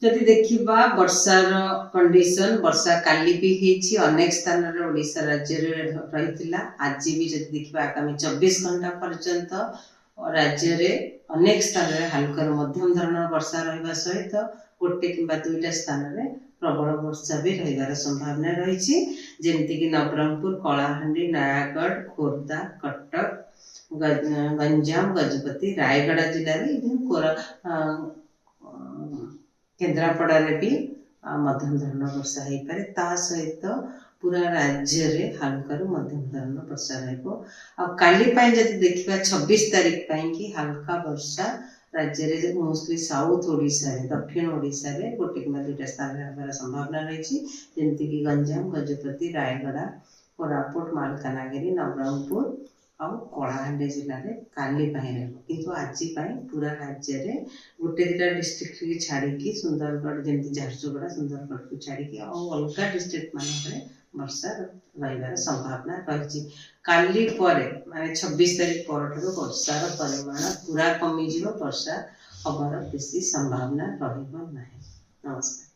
जदि देखिबा वर्षार कंडीशन वर्षा काली भी हेछि अनेक स्थान रे ओडिशा राज्य रे रहितिला आज भी जदि देखिबा आगामी 24 घंटा पर्यंत राज्य रे अनेक स्थान रे हल्का मध्यम धरणर वर्षा रहिबा सहित गोटे किंबा दुईटा स्थान रे प्रबल वर्षा भी रहिबार संभावना रहिछि जेमति कि नवरंगपुर कलाहांडी नयागढ़ खोर्धा कटक गंजाम गजपति रायगढ़ जिले में केन्द्रापड़ा रे भी मध्यम धरण वर्षा हो पारे ता सहित पूरा राज्य रे हल्का मध्यम धरण वर्षा रहिबो आ काली पय जदि देखिबा 26 तारिख पय कि हल्का वर्षा राज्य रे मोस्टली साउथ ओडिशा रे दक्षिण ओडिशा रे गोटे किंबा दुईटा स्थान रे होबार संभावना रहिछि जेमति कि गंजाम गजपति रायगढ़ कोरापुट मालकानगिरी नवरंगपुर आउ कलाहांडी जिले में काली किंतु आज पूरा राज्य में गोटे दुटा डिस्ट्रिक्ट की छाड़ी सुंदरगढ़ जमी झारसुगुड़ा सुंदरगढ़ को छाड़ी अलग डिस्ट्रिक्ट मान वर्षा रही संभावना रही काली माने 26 तारीख पर वर्षार परिमाण पूरा कमिज वर्षा हबार बेसी संभावना रही ना। नमस्कार।